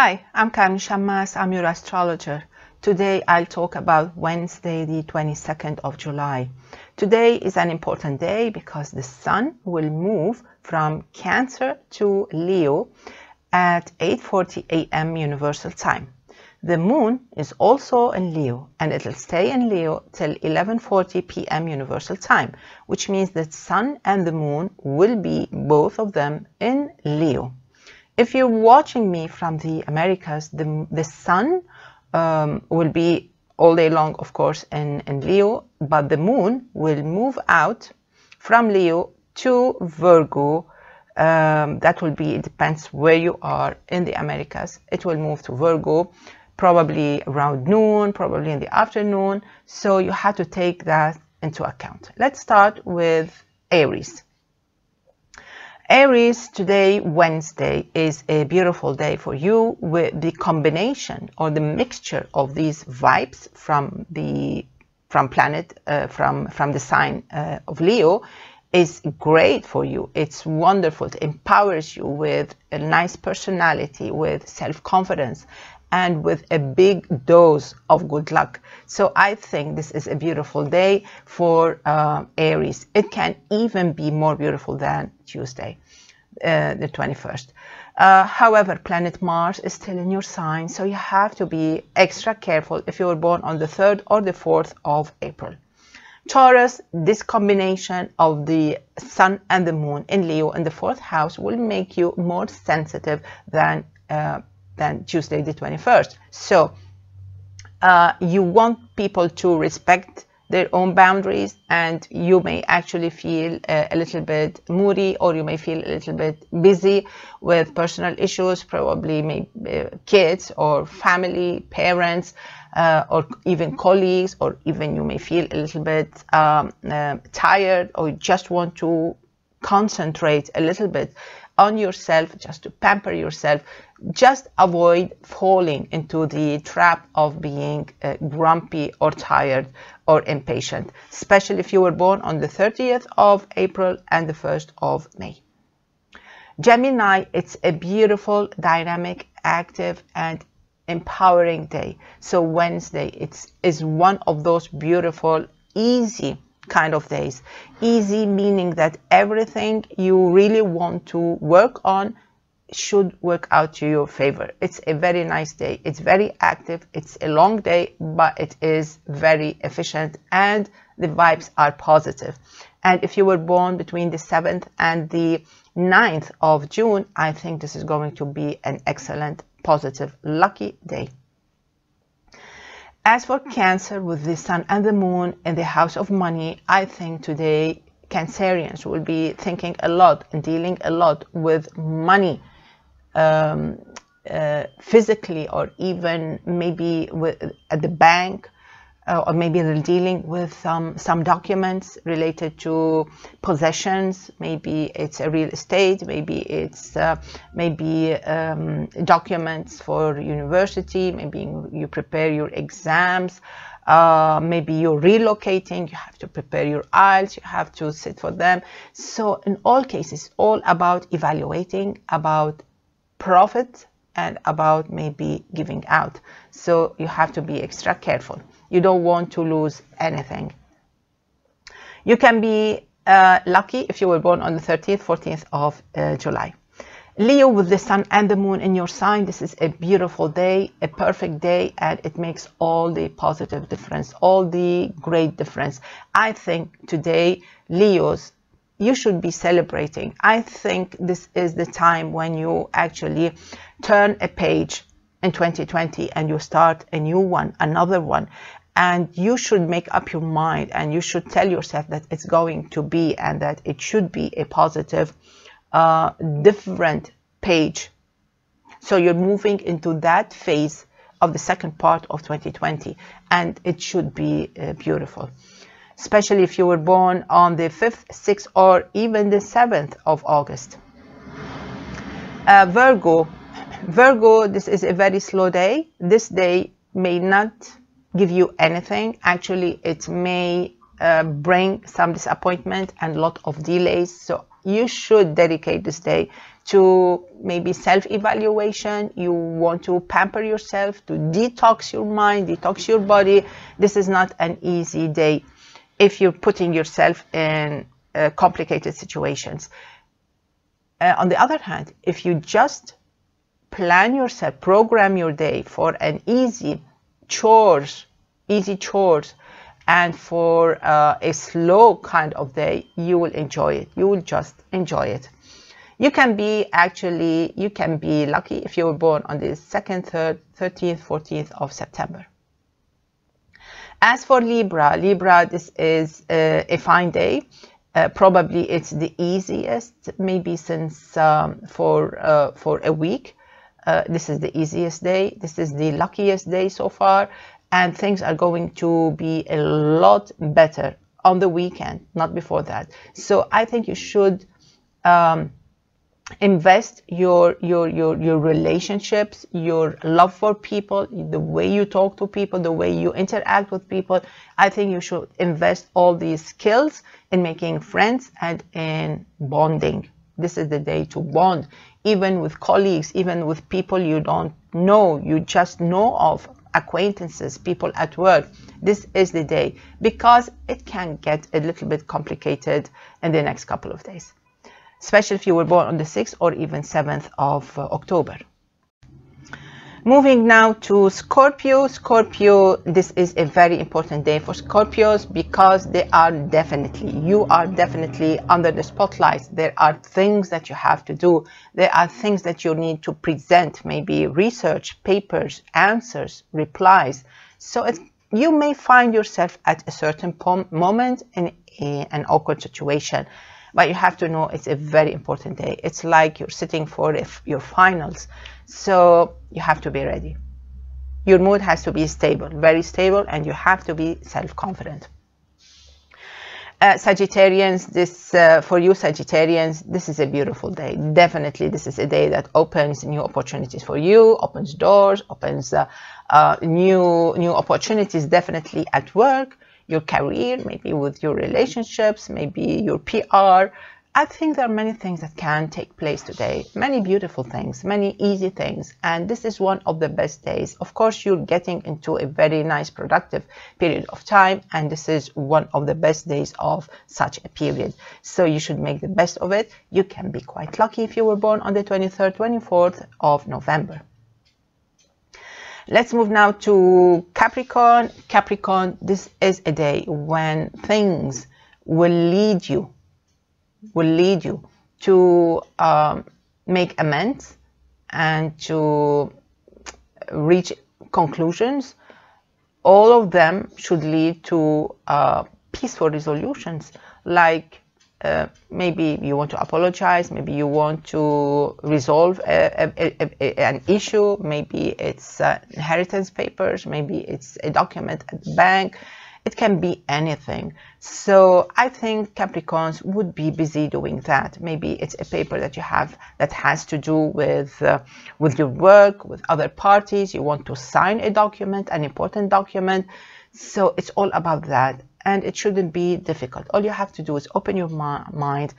Hi, I'm Carmen Chammas. I'm your astrologer. Today I'll talk about Wednesday, the 22nd of July. Today is an important day because the Sun will move from Cancer to Leo at 8:40 a.m. Universal Time. The Moon is also in Leo and it'll stay in Leo till 11:40 p.m. Universal Time, which means that Sun and the Moon will be, both of them, in Leo. If you're watching me from the Americas, the Sun will be all day long, of course, in Leo, but the Moon will move out from Leo to Virgo. That will be, it depends where you are in the Americas. It will move to Virgo probably around noon, probably in the afternoon. So you have to take that into account. Let's start with Aries. Aries, today, Wednesday, is a beautiful day for you with the combination or the mixture of these vibes from the sign of Leo is great for you. It's wonderful. It empowers you with a nice personality, with self-confidence, and with a big dose of good luck. So I think this is a beautiful day for Aries. It can even be more beautiful than Tuesday, the 21st. However, planet Mars is still in your sign, so you have to be extra careful if you were born on the 3rd or the 4th of April. Taurus, this combination of the Sun and the Moon in Leo in the 4th house will make you more sensitive than Tuesday the 21st. So you want people to respect their own boundaries, and you may actually feel a little bit moody, or you may feel a little bit busy with personal issues, probably maybe kids or family, parents, or even colleagues, or even you may feel a little bit tired, or you just want to concentrate a little bit on yourself, just to pamper yourself. Just avoid falling into the trap of being grumpy or tired or impatient, especially if you were born on the 30th of April and the 1st of May. Gemini, it's a beautiful, dynamic, active, and empowering day. So Wednesday is one of those beautiful, easy kind of days. Easy meaning that everything you really want to work on should work out to your favor. It's a very nice day. It's very active. It's a long day, but it is very efficient and the vibes are positive. And if you were born between the 7th and the 9th of June, I think this is going to be an excellent, positive, lucky day. As for Cancer, with the Sun and the Moon in the house of money, I think today Cancerians will be thinking a lot and dealing a lot with money, physically, or even maybe at the bank, or maybe they're dealing with some documents related to possessions. Maybe it's a real estate, maybe it's documents for university, maybe you prepare your exams, maybe you're relocating, you have to prepare your IELTS, you have to sit for them. So in all cases, all about evaluating, about profit, and about maybe giving out. So you have to be extra careful. You don't want to lose anything. You can be lucky if you were born on the 30th, 14th of July. Leo, with the Sun and the Moon in your sign, this is a beautiful day, a perfect day, and it makes all the positive difference, all the great difference. I think today, Leos, you should be celebrating. I think this is the time when you actually turn a page in 2020 and you start a new one, another one. And you should make up your mind and you should tell yourself that it's going to be, and that it should be a positive, different page. So you're moving into that phase of the second part of 2020, and it should be beautiful. Especially if you were born on the 5th, 6th, or even the 7th of August. Virgo, this is a very slow day. This day may not give you anything. Actually, it may bring some disappointment and a lot of delays. So you should dedicate this day to maybe self-evaluation. You want to pamper yourself, to detox your mind, detox your body. This is not an easy day if you're putting yourself in complicated situations. On the other hand, if you just plan yourself, program your day for an easy chores, and for a slow kind of day, you will enjoy it. You will just enjoy it. You can be lucky if you were born on the 2nd, 3rd, 13th, 14th of September. As for Libra, this is a fine day. Probably it's the easiest, maybe since for a week. This is the easiest day. This is the luckiest day so far. And things are going to be a lot better on the weekend, not before that. So I think you should invest your relationships, your love for people, the way you talk to people, the way you interact with people. I think you should invest all these skills in making friends and in bonding. This is the day to bond, even with colleagues, even with people you don't know, you just know of, acquaintances, people at work. This is the day, because it can get a little bit complicated in the next couple of days, especially if you were born on the 6th or even 7th of October. Moving now to Scorpio. Scorpio, this is a very important day for Scorpios, because you are definitely under the spotlight. There are things that you have to do. There are things that you need to present, maybe research, papers, answers, replies. So you may find yourself at a certain moment in an awkward situation. But you have to know it's a very important day. It's like you're sitting for your finals. So you have to be ready. Your mood has to be stable, very stable, and you have to be self-confident. Sagittarians, for you Sagittarians, this is a beautiful day. Definitely, this is a day that opens new opportunities for you, opens doors, opens new opportunities, definitely at work, your career, maybe with your relationships, maybe your PR. I think there are many things that can take place today, many beautiful things, many easy things, and this is one of the best days. Of course, you're getting into a very nice, productive period of time, and this is one of the best days of such a period. So you should make the best of it. You can be quite lucky if you were born on the 23rd, 24th of November. Let's move now to Capricorn. Capricorn, this is a day when things will lead you to make amends and to reach conclusions. All of them should lead to peaceful resolutions, like maybe you want to apologize, maybe you want to resolve an issue, maybe it's inheritance papers, maybe it's a document at the bank. It can be anything. So I think Capricorns would be busy doing that. Maybe it's a paper that you have that has to do with your work, with other parties. You want to sign a document, an important document. So it's all about that. And it shouldn't be difficult. All you have to do is open your mind,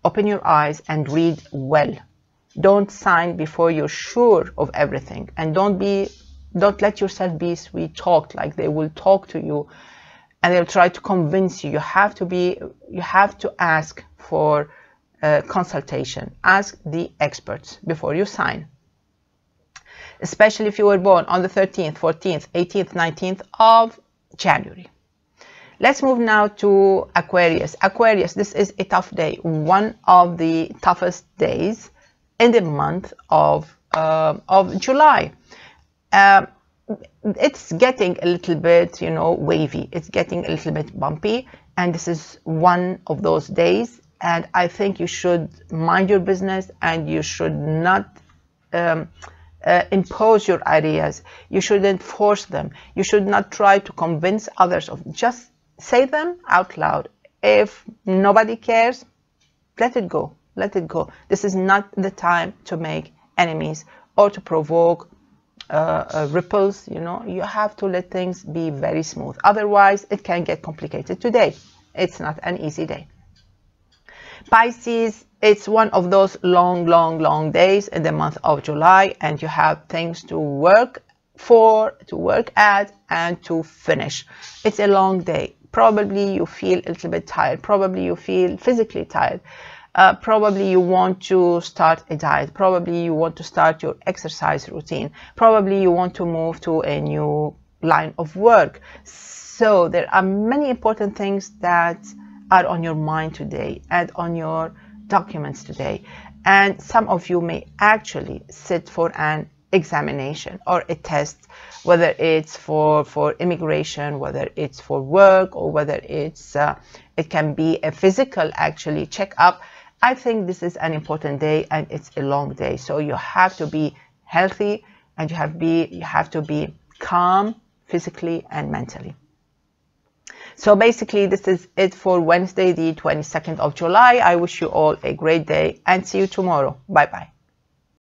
open your eyes, and read well. Don't sign before you're sure of everything. And don't let yourself be sweet-talked, like they will talk to you and they'll try to convince you. You have to ask for consultation. Ask the experts before you sign. Especially if you were born on the 13th, 14th, 18th, 19th of January. Let's move now to Aquarius. Aquarius, this is a tough day, one of the toughest days in the month of July. It's getting a little bit, wavy. It's getting a little bit bumpy, and this is one of those days. And I think you should mind your business, and you should not impose your ideas. You shouldn't force them. You should not try to convince others of. Just say them out loud. If nobody cares, let it go. Let it go. This is not the time to make enemies or to provoke ripples. You have to let things be very smooth. Otherwise, it can get complicated today. It's not an easy day. Pisces, it's one of those long days in the month of July, and you have things to work for, to work at, and to finish. It's a long day. Probably you feel a little bit tired. Probably you feel physically tired. Probably you want to start a diet. Probably you want to start your exercise routine. Probably you want to move to a new line of work. So there are many important things that are on your mind today and on your documents today. And some of you may actually sit for an examination or a test, whether it's for immigration, whether it's for work, or whether it's it can be a physical actually checkup. I think this is an important day, and it's a long day, so you have to be healthy, and you have to be calm physically and mentally. So basically, this is it for Wednesday, the 22nd of July. I wish you all a great day, and see you tomorrow. Bye bye.